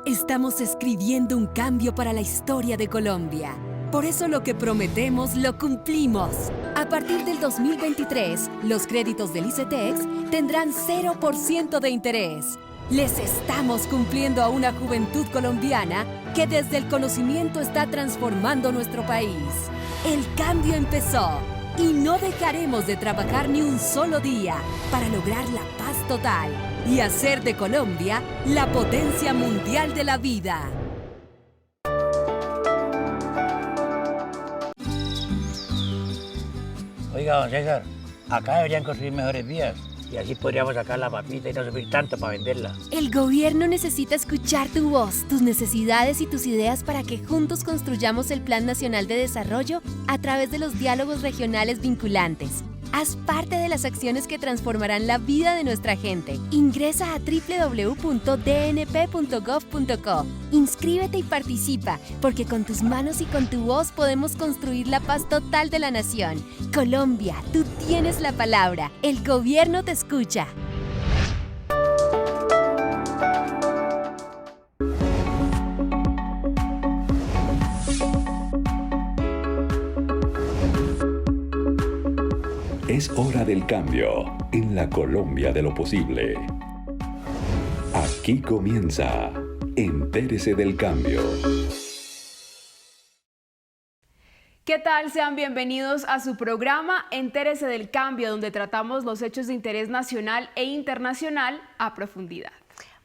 Estamos escribiendo un cambio para la historia de Colombia. Por eso lo que prometemos lo cumplimos. A partir del 2023, los créditos del ICETEX tendrán 0% de interés. Les estamos cumpliendo a una juventud colombiana que desde el conocimiento está transformando nuestro país. El cambio empezó y no dejaremos de trabajar ni un solo día para lograr la paz total y hacer de Colombia la potencia mundial de la vida. Oiga, don César, acá deberían construir mejores vías y así podríamos sacar la papita y no sufrir tanto para venderla. El gobierno necesita escuchar tu voz, tus necesidades y tus ideas para que juntos construyamos el Plan Nacional de Desarrollo a través de los diálogos regionales vinculantes. Haz parte de las acciones que transformarán la vida de nuestra gente. Ingresa a www.dnp.gov.co. Inscríbete y participa, porque con tus manos y con tu voz podemos construir la paz total de la nación. Colombia, tú tienes la palabra. El gobierno te escucha. Es hora del cambio en la Colombia de lo posible. Aquí comienza Entérese del Cambio. ¿Qué tal? Sean bienvenidos a su programa Entérese del Cambio, donde tratamos los hechos de interés nacional e internacional a profundidad.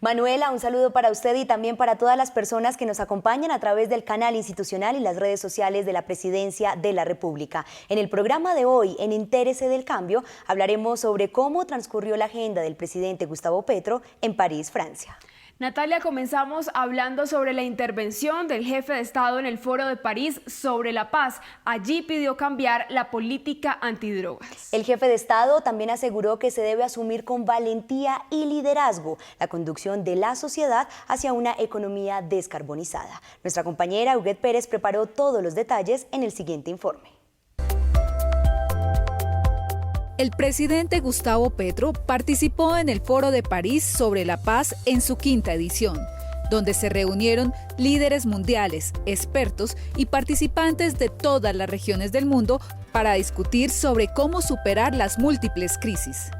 Manuela, un saludo para usted y también para todas las personas que nos acompañan a través del canal institucional y las redes sociales de la Presidencia de la República. En el programa de hoy, en Entérese del Cambio, hablaremos sobre cómo transcurrió la agenda del presidente Gustavo Petro en París, Francia. Natalia, comenzamos hablando sobre la intervención del jefe de Estado en el Foro de París sobre la paz. Allí pidió cambiar la política antidrogas. El jefe de Estado también aseguró que se debe asumir con valentía y liderazgo la conducción de la sociedad hacia una economía descarbonizada. Nuestra compañera Huguet Pérez preparó todos los detalles en el siguiente informe. El presidente Gustavo Petro participó en el Foro de París sobre la paz en su quinta edición, donde se reunieron líderes mundiales, expertos y participantes de todas las regiones del mundo para discutir sobre cómo superar las múltiples crisis.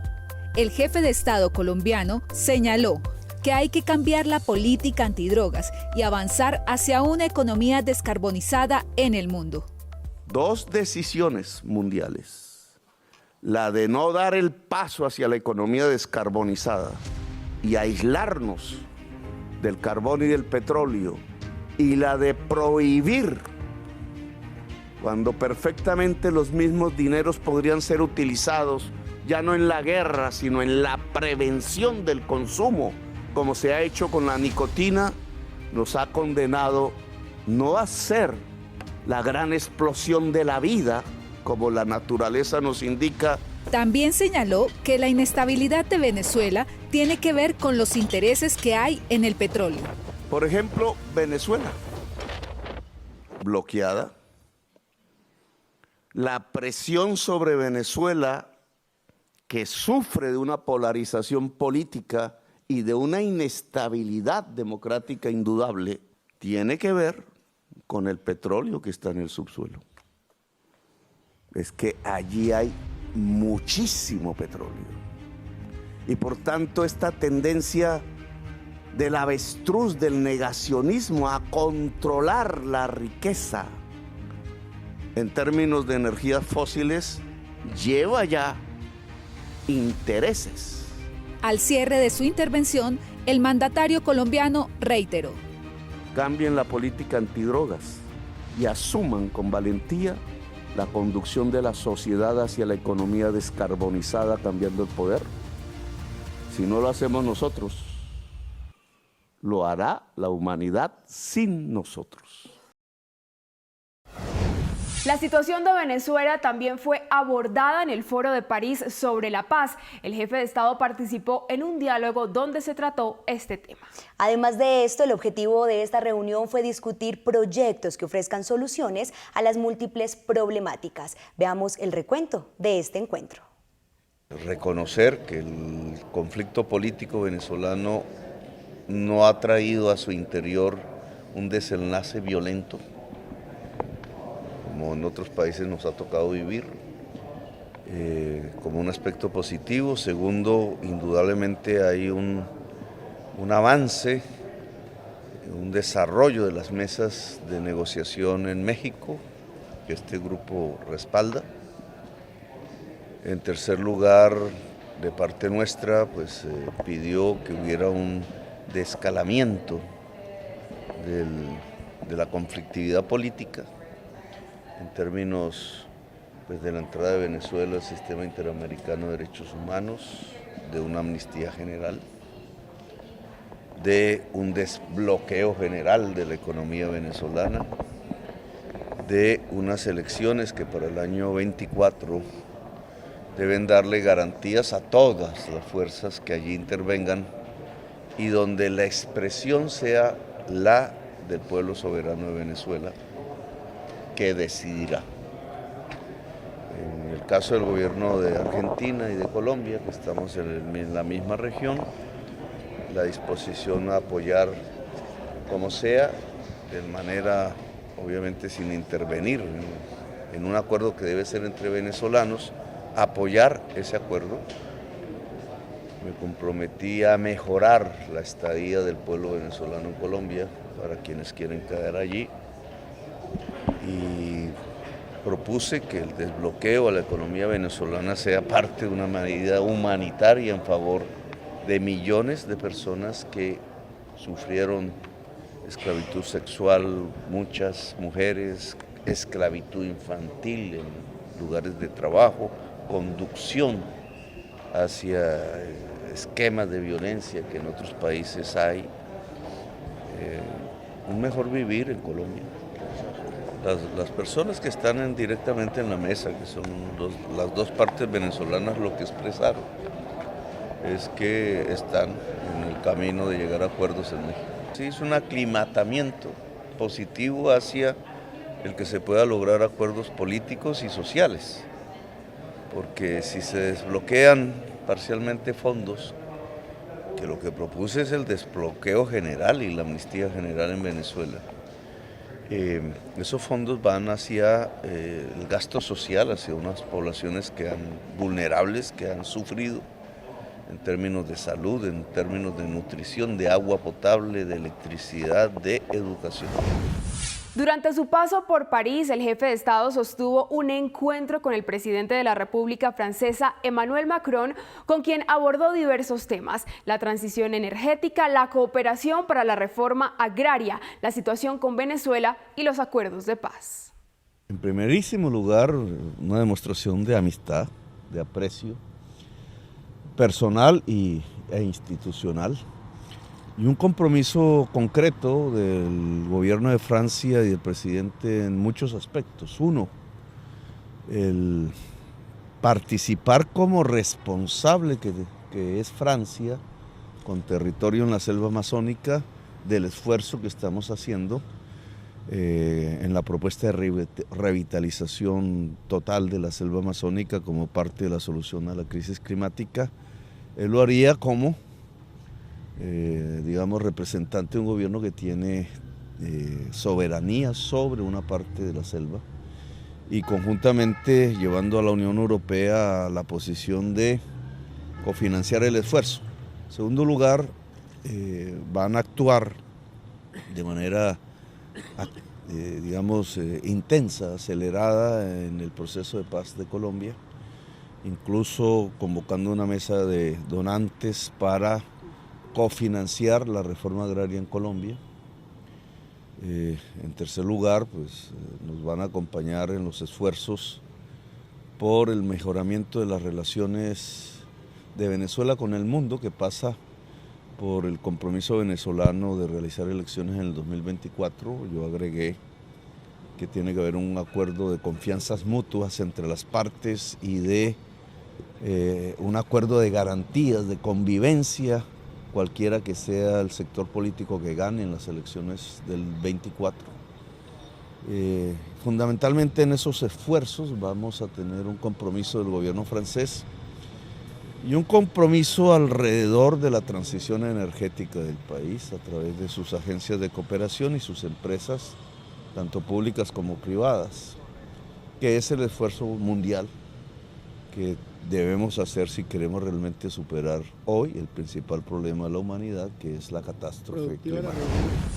El jefe de Estado colombiano señaló que hay que cambiar la política antidrogas y avanzar hacia una economía descarbonizada en el mundo. Dos decisiones mundiales. La de no dar el paso hacia la economía descarbonizada y aislarnos del carbón y del petróleo, y la de prohibir, cuando perfectamente los mismos dineros podrían ser utilizados ya no en la guerra, sino en la prevención del consumo, como se ha hecho con la nicotina, nos ha condenado no a ser la gran explosión de la vida, como la naturaleza nos indica. También señaló que la inestabilidad de Venezuela tiene que ver con los intereses que hay en el petróleo. Por ejemplo, Venezuela, bloqueada. La presión sobre Venezuela, que sufre de una polarización política y de una inestabilidad democrática indudable, tiene que ver con el petróleo que está en el subsuelo. Es que allí hay muchísimo petróleo. Y por tanto esta tendencia del avestruz, del negacionismo a controlar la riqueza en términos de energías fósiles lleva ya intereses. Al cierre de su intervención, el mandatario colombiano reiteró: cambien la política antidrogas y asuman con valentía la conducción de la sociedad hacia la economía descarbonizada, cambiando el poder. Si no lo hacemos nosotros, lo hará la humanidad sin nosotros. La situación de Venezuela también fue abordada en el Foro de París sobre la paz. El jefe de Estado participó en un diálogo donde se trató este tema. Además de esto, el objetivo de esta reunión fue discutir proyectos que ofrezcan soluciones a las múltiples problemáticas. Veamos el recuento de este encuentro. Reconocer que el conflicto político venezolano no ha traído a su interior un desenlace violento, como en otros países nos ha tocado vivir, como un aspecto positivo. Segundo, indudablemente hay un avance, un desarrollo de las mesas de negociación en México, que este grupo respalda. En tercer lugar, de parte nuestra, pues pidió que hubiera un descalamiento de la conflictividad política en términos pues, de la entrada de Venezuela al Sistema Interamericano de Derechos Humanos, de una amnistía general, de un desbloqueo general de la economía venezolana, de unas elecciones que para el año 24 deben darle garantías a todas las fuerzas que allí intervengan y donde la expresión sea la del pueblo soberano de Venezuela que decidirá. En el caso del gobierno de Argentina y de Colombia, que estamos en la misma región, la disposición a apoyar como sea, de manera obviamente sin intervenir en un acuerdo que debe ser entre venezolanos, apoyar ese acuerdo. Me comprometí a mejorar la estadía del pueblo venezolano en Colombia para quienes quieren quedar allí y propuse que el desbloqueo a la economía venezolana sea parte de una medida humanitaria en favor de millones de personas que sufrieron esclavitud sexual, muchas mujeres, esclavitud infantil en lugares de trabajo, conducción hacia esquemas de violencia que en otros países hay, un mejor vivir en Colombia. Las personas que están directamente en la mesa, que son las dos partes venezolanas, lo que expresaron es que están en el camino de llegar a acuerdos en México. Sí, es un aclimatamiento positivo hacia el que se pueda lograr acuerdos políticos y sociales, porque si se desbloquean parcialmente fondos, que lo que propuse es el desbloqueo general y la amnistía general en Venezuela, esos fondos van hacia el gasto social, hacia unas poblaciones vulnerables que han sufrido en términos de salud, en términos de nutrición, de agua potable, de electricidad, de educación. Durante su paso por París, el jefe de Estado sostuvo un encuentro con el presidente de la República Francesa, Emmanuel Macron, con quien abordó diversos temas: la transición energética, la cooperación para la reforma agraria, la situación con Venezuela y los acuerdos de paz. En primerísimo lugar, una demostración de amistad, de aprecio personal e institucional, y un compromiso concreto del gobierno de Francia y del presidente en muchos aspectos. Uno, el participar como responsable que es Francia, con territorio en la selva amazónica, del esfuerzo que estamos haciendo en la propuesta de revitalización total de la selva amazónica como parte de la solución a la crisis climática. Él lo haría como digamos, representante de un gobierno que tiene soberanía sobre una parte de la selva y conjuntamente llevando a la Unión Europea a la posición de cofinanciar el esfuerzo. En segundo lugar, van a actuar de manera, digamos, intensa, acelerada en el proceso de paz de Colombia, incluso convocando una mesa de donantes para cofinanciar la reforma agraria en Colombia. En tercer lugar, pues nos van a acompañar en los esfuerzos por el mejoramiento de las relaciones de Venezuela con el mundo, que pasa por el compromiso venezolano de realizar elecciones en el 2024. Yo agregué que tiene que haber un acuerdo de confianzas mutuas entre las partes y de un acuerdo de garantías, de convivencia, cualquiera que sea el sector político que gane en las elecciones del 24. Fundamentalmente en esos esfuerzos vamos a tener un compromiso del gobierno francés y un compromiso alrededor de la transición energética del país a través de sus agencias de cooperación y sus empresas, tanto públicas como privadas, que es el esfuerzo mundial que debemos hacer si queremos realmente superar hoy el principal problema de la humanidad, que es la catástrofe climática.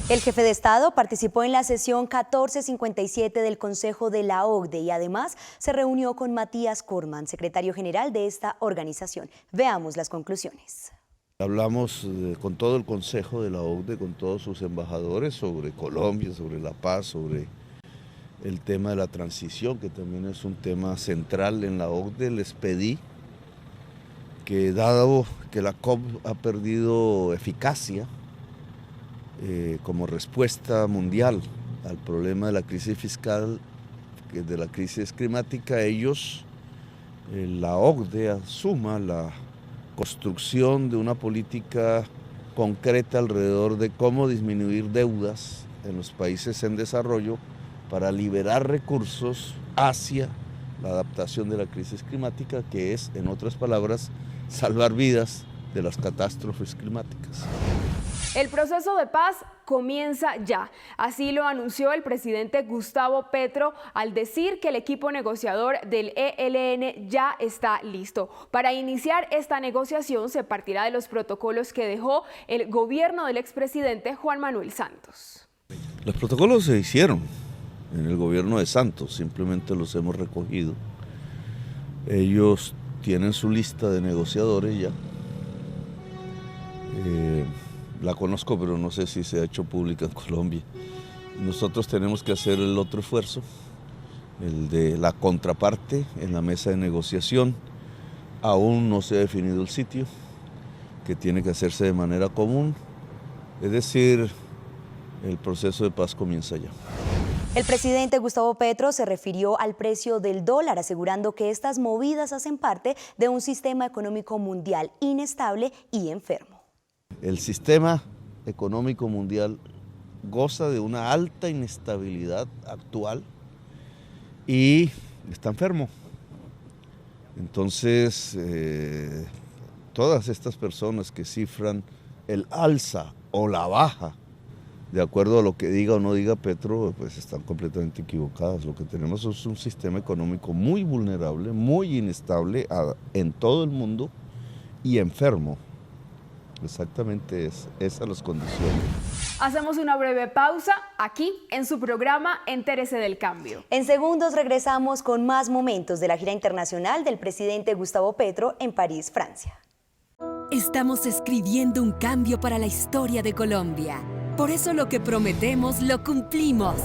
El jefe de Estado participó en la sesión 1457 del Consejo de la OCDE y además se reunió con Matías Corman, secretario general de esta organización. Veamos las conclusiones. Hablamos con todo el Consejo de la OCDE, con todos sus embajadores sobre Colombia, sobre la paz, sobre el tema de la transición, que también es un tema central en la OCDE. Les pedí que, dado que la COP ha perdido eficacia como respuesta mundial al problema de la crisis fiscal, de la crisis climática, la OCDE asuma la construcción de una política concreta alrededor de cómo disminuir deudas en los países en desarrollo para liberar recursos hacia la adaptación de la crisis climática, que es, en otras palabras, salvar vidas de las catástrofes climáticas. El proceso de paz comienza ya. Así lo anunció el presidente Gustavo Petro al decir que el equipo negociador del ELN ya está listo. Para iniciar esta negociación se partirá de los protocolos que dejó el gobierno del expresidente Juan Manuel Santos. Los protocolos se hicieron en el gobierno de Santos, simplemente los hemos recogido. Ellos tienen su lista de negociadores ya. La conozco, pero no sé si se ha hecho pública en Colombia. Nosotros tenemos que hacer el otro esfuerzo, el de la contraparte en la mesa de negociación. Aún no se ha definido el sitio, que tiene que hacerse de manera común. Es decir, el proceso de paz comienza ya. El presidente Gustavo Petro se refirió al precio del dólar, asegurando que estas movidas hacen parte de un sistema económico mundial inestable y enfermo. El sistema económico mundial goza de una alta inestabilidad actual y está enfermo. Entonces, todas estas personas que cifran el alza o la baja, de acuerdo a lo que diga o no diga Petro, pues están completamente equivocadas. Lo que tenemos es un sistema económico muy vulnerable, muy inestable en todo el mundo y enfermo. Exactamente esas son las condiciones. Hacemos una breve pausa aquí en su programa Entérese del Cambio. En segundos regresamos con más momentos de la gira internacional del presidente Gustavo Petro en París, Francia. Estamos escribiendo un cambio para la historia de Colombia. Por eso lo que prometemos lo cumplimos.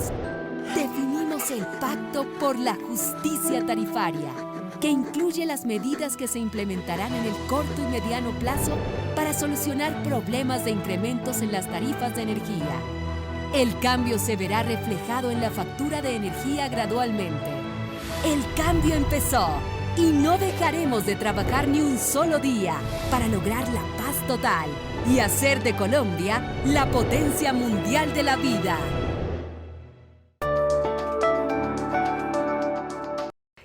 Definimos el Pacto por la Justicia Tarifaria, que incluye las medidas que se implementarán en el corto y mediano plazo para solucionar problemas de incrementos en las tarifas de energía. El cambio se verá reflejado en la factura de energía gradualmente. El cambio empezó y no dejaremos de trabajar ni un solo día para lograr la paz total y hacer de Colombia la potencia mundial de la vida.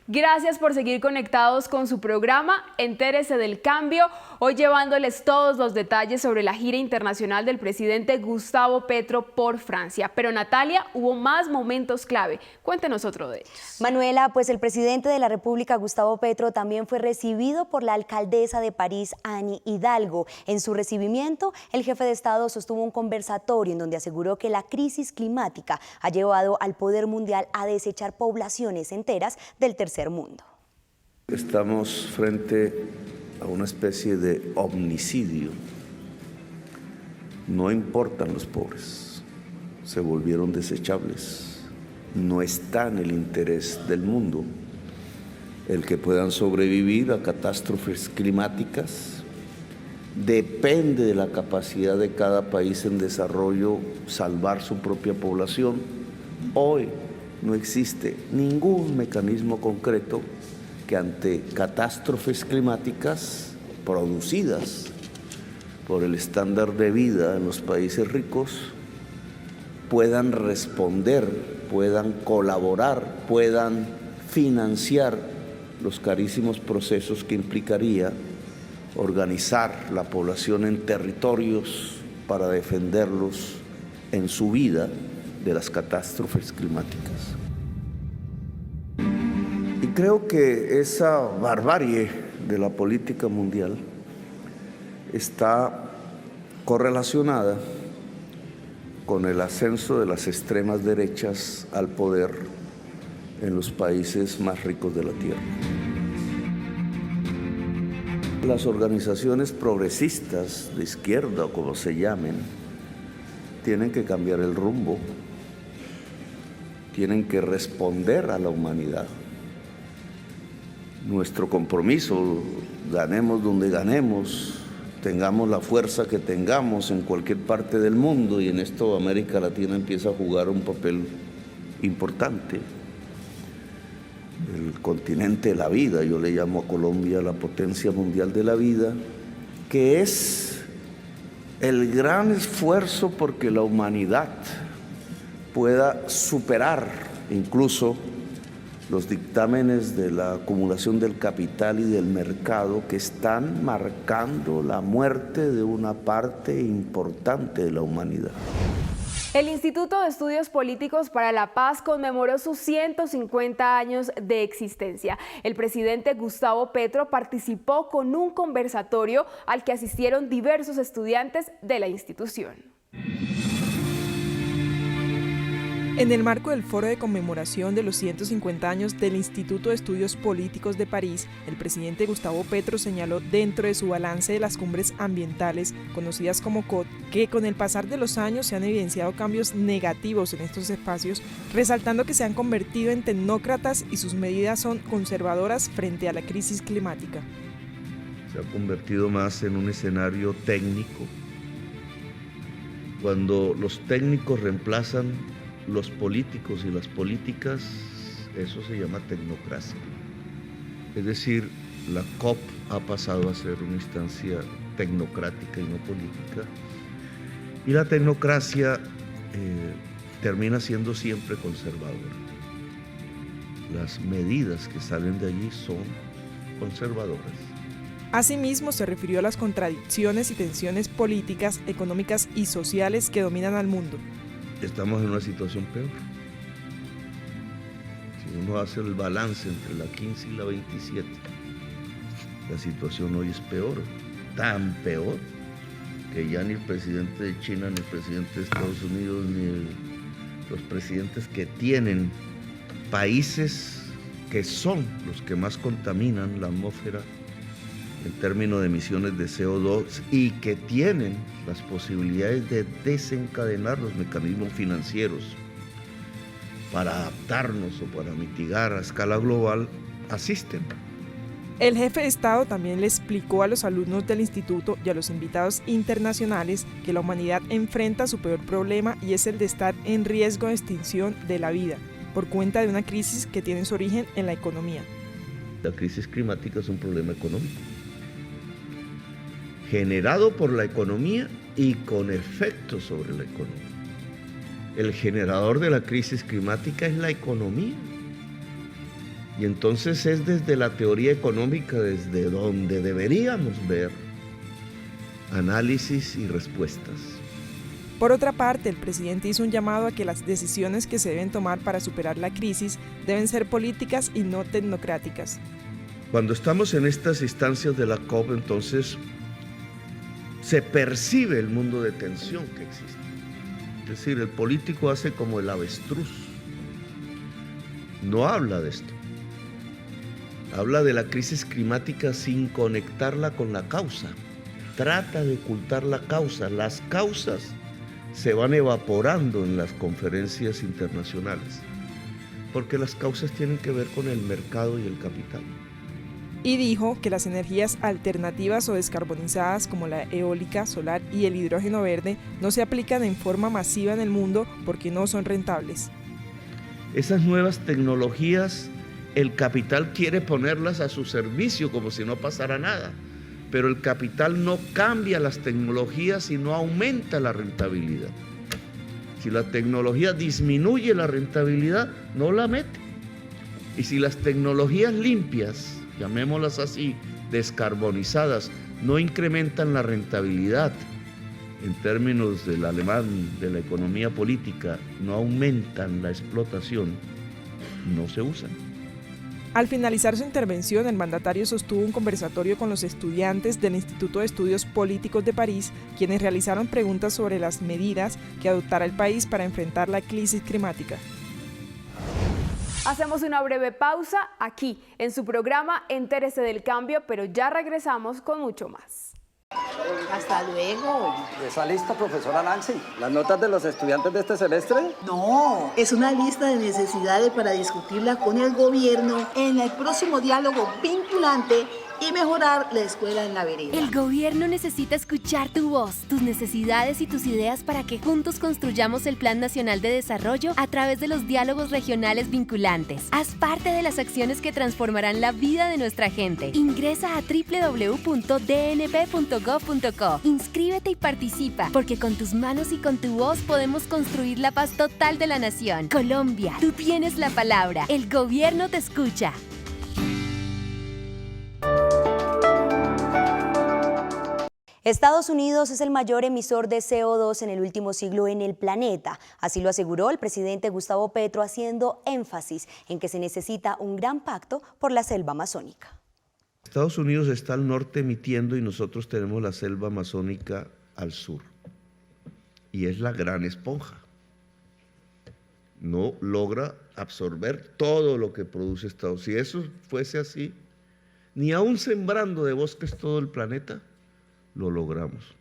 Gracias por seguir conectados con su programa Entérese del Cambio, hoy llevándoles todos los detalles sobre la gira internacional del presidente Gustavo Petro por Francia. Pero Natalia, hubo más momentos clave. Cuéntenos otro de ellos. Manuela, pues el presidente de la República, Gustavo Petro, también fue recibido por la alcaldesa de París, Anne Hidalgo. En su recibimiento, el jefe de Estado sostuvo un conversatorio en donde aseguró que la crisis climática ha llevado al poder mundial a desechar poblaciones enteras del tercer mundo. Estamos frente a una especie de omnicidio. No importan los pobres, se volvieron desechables. No está en el interés del mundo el que puedan sobrevivir a catástrofes climáticas. Depende de la capacidad de cada país en desarrollo salvar su propia población. Hoy no existe ningún mecanismo concreto que ante catástrofes climáticas producidas por el estándar de vida en los países ricos puedan responder, puedan colaborar, puedan financiar los carísimos procesos que implicaría organizar la población en territorios para defenderlos en su vida de las catástrofes climáticas. Y creo que esa barbarie de la política mundial está correlacionada con el ascenso de las extremas derechas al poder en los países más ricos de la Tierra. Las organizaciones progresistas de izquierda, o como se llamen, tienen que cambiar el rumbo, tienen que responder a la humanidad. Nuestro compromiso, ganemos donde ganemos, tengamos la fuerza que tengamos en cualquier parte del mundo, y en esto América Latina empieza a jugar un papel importante. El continente de la vida, yo le llamo a Colombia la potencia mundial de la vida, que es el gran esfuerzo porque la humanidad pueda superar incluso los dictámenes de la acumulación del capital y del mercado que están marcando la muerte de una parte importante de la humanidad. El Instituto de Estudios Políticos para la Paz conmemoró sus 150 años de existencia. El presidente Gustavo Petro participó con un conversatorio al que asistieron diversos estudiantes de la institución. En el marco del foro de conmemoración de los 150 años del Instituto de Estudios Políticos de París, el presidente Gustavo Petro señaló dentro de su balance de las cumbres ambientales, conocidas como COP, que con el pasar de los años se han evidenciado cambios negativos en estos espacios, resaltando que se han convertido en tecnócratas y sus medidas son conservadoras frente a la crisis climática. Se ha convertido más en un escenario técnico. Cuando los técnicos reemplazan los políticos y las políticas, eso se llama tecnocracia. Es decir, la COP ha pasado a ser una instancia tecnocrática y no política. Y la tecnocracia termina siendo siempre conservadora. Las medidas que salen de allí son conservadoras. Asimismo, se refirió a las contradicciones y tensiones políticas, económicas y sociales que dominan al mundo. Estamos en una situación peor. Si uno hace el balance entre la 15 y la 27, la situación hoy es peor, tan peor, que ya ni el presidente de China, ni el presidente de Estados Unidos, ni los presidentes que tienen países que son los que más contaminan la atmósfera en términos de emisiones de CO2 y que tienen las posibilidades de desencadenar los mecanismos financieros para adaptarnos o para mitigar a escala global, asisten. El jefe de Estado también le explicó a los alumnos del instituto y a los invitados internacionales que la humanidad enfrenta su peor problema y es el de estar en riesgo de extinción de la vida, por cuenta de una crisis que tiene su origen en la economía. La crisis climática es un problema económico, generado por la economía y con efectos sobre la economía. El generador de la crisis climática es la economía. Y entonces es desde la teoría económica desde donde deberíamos ver análisis y respuestas. Por otra parte, el presidente hizo un llamado a que las decisiones que se deben tomar para superar la crisis deben ser políticas y no tecnocráticas. Cuando estamos en estas instancias de la COP, entonces se percibe el mundo de tensión que existe. Es decir, el político hace como el avestruz. No habla de esto. Habla de la crisis climática sin conectarla con la causa. Trata de ocultar la causa. Las causas se van evaporando en las conferencias internacionales, porque las causas tienen que ver con el mercado y el capital. Y dijo que las energías alternativas o descarbonizadas como la eólica, solar y el hidrógeno verde no se aplican en forma masiva en el mundo porque no son rentables. Esas nuevas tecnologías, el capital quiere ponerlas a su servicio como si no pasara nada, pero el capital no cambia las tecnologías y no aumenta la rentabilidad. Si la tecnología disminuye la rentabilidad, no la mete. Y si las tecnologías limpias, llamémoslas así, descarbonizadas, no incrementan la rentabilidad en términos del alemán, de la economía política, no aumentan la explotación, no se usan. Al finalizar su intervención, el mandatario sostuvo un conversatorio con los estudiantes del Instituto de Estudios Políticos de París, quienes realizaron preguntas sobre las medidas que adoptará el país para enfrentar la crisis climática. Hacemos una breve pausa aquí, en su programa Entérese del Cambio, pero ya regresamos con mucho más. Hasta luego. ¿Esa lista, profesora Nancy? ¿Las notas de los estudiantes de este semestre? No, es una lista de necesidades para discutirla con el gobierno en el próximo diálogo vinculante y mejorar la escuela en la vereda. El gobierno necesita escuchar tu voz, tus necesidades y tus ideas para que juntos construyamos el Plan Nacional de Desarrollo a través de los diálogos regionales vinculantes. Haz parte de las acciones que transformarán la vida de nuestra gente. Ingresa a www.dnp.gov.co. Inscríbete y participa, porque con tus manos y con tu voz podemos construir la paz total de la nación. Colombia, tú tienes la palabra. El gobierno te escucha. Estados Unidos es el mayor emisor de CO2 en el último siglo en el planeta. Así lo aseguró el presidente Gustavo Petro, haciendo énfasis en que se necesita un gran pacto por la selva amazónica. Estados Unidos está al norte emitiendo y nosotros tenemos la selva amazónica al sur. Y es la gran esponja. No logra absorber todo lo que produce Estados Unidos. Si eso fuese así, ni aún sembrando de bosques todo el planeta, lo logramos.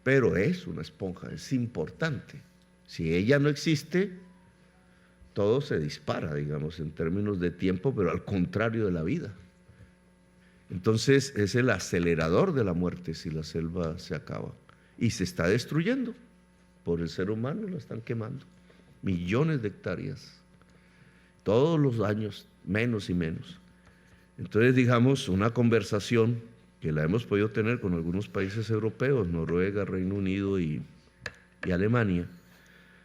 Pero es una esponja, es importante. Si ella no existe, todo se dispara, digamos, en términos de tiempo, pero al contrario de la vida. Entonces es el acelerador de la muerte si la selva se acaba. Y se está destruyendo por el ser humano, la están quemando. Millones de hectáreas, todos los años, menos y menos. Entonces, digamos, una conversación que la hemos podido tener con algunos países europeos, Noruega, Reino Unido y Alemania,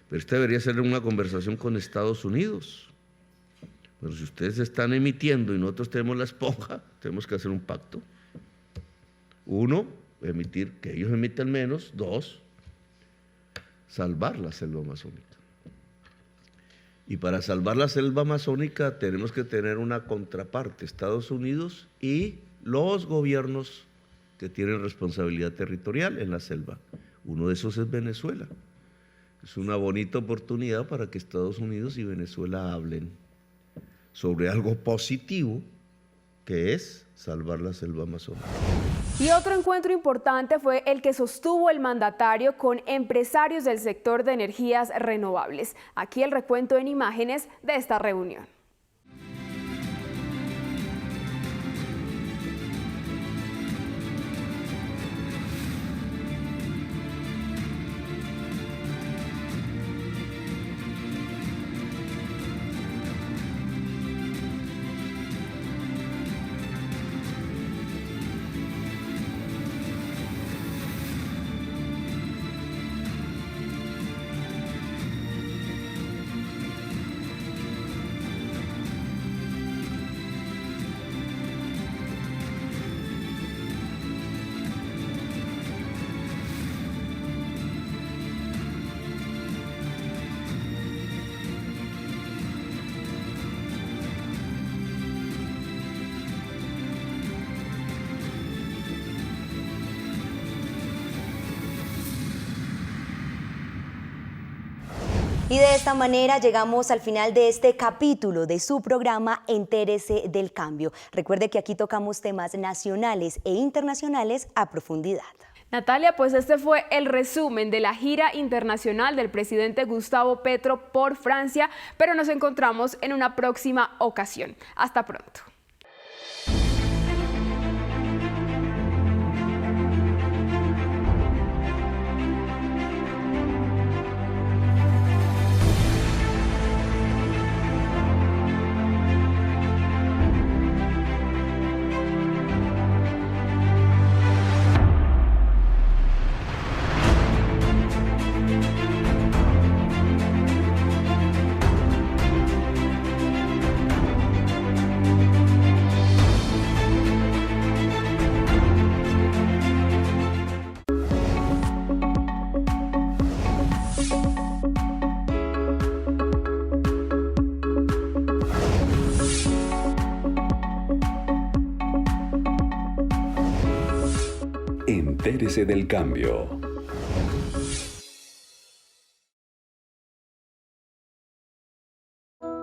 pero esta debería ser una conversación con Estados Unidos. Pero si ustedes están emitiendo y nosotros tenemos la esponja, tenemos que hacer un pacto. Uno, emitir, que ellos emiten menos. Dos, salvar la selva amazónica. Y para salvar la selva amazónica tenemos que tener una contraparte, Estados Unidos y los gobiernos que tienen responsabilidad territorial en la selva. Uno de esos es Venezuela. Es una bonita oportunidad para que Estados Unidos y Venezuela hablen sobre algo positivo, que es salvar la selva amazónica. Y otro encuentro importante fue el que sostuvo el mandatario con empresarios del sector de energías renovables. Aquí el recuento en imágenes de esta reunión. Y de esta manera llegamos al final de este capítulo de su programa Entérese del Cambio. Recuerde que aquí tocamos temas nacionales e internacionales a profundidad. Natalia, pues este fue el resumen de la gira internacional del presidente Gustavo Petro por Francia, pero nos encontramos en una próxima ocasión. Hasta pronto. Entérese del cambio.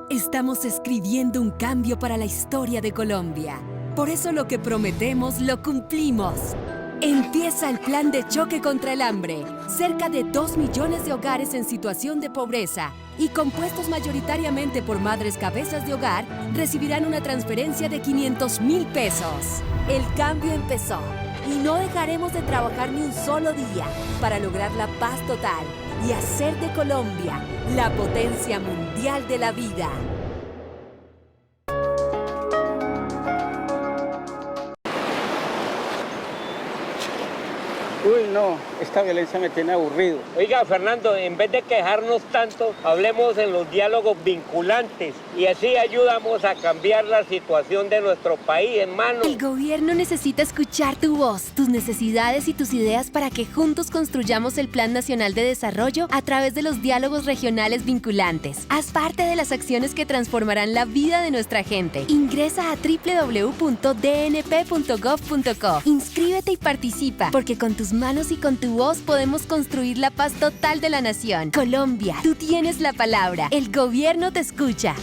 Estamos escribiendo un cambio para la historia de Colombia. Por eso lo que prometemos lo cumplimos. Empieza el plan de choque contra el hambre. Cerca de 2 millones de hogares en situación de pobreza y compuestos mayoritariamente por madres cabezas de hogar recibirán una transferencia de 500,000 pesos. El cambio empezó y no dejaremos de trabajar ni un solo día para lograr la paz total y hacer de Colombia la potencia mundial de la vida. Uy, no, esta violencia me tiene aburrido. Oiga, Fernando, en vez de quejarnos tanto, hablemos en los diálogos vinculantes y así ayudamos a cambiar la situación de nuestro país, hermano. El gobierno necesita escuchar tu voz, tus necesidades y tus ideas para que juntos construyamos el Plan Nacional de Desarrollo a través de los diálogos regionales vinculantes. Haz parte de las acciones que transformarán la vida de nuestra gente. Ingresa a www.dnp.gov.co. Inscríbete y participa, porque con tus manos y con tu voz podemos construir la paz total de la nación. Colombia, tú tienes la palabra. El gobierno te escucha.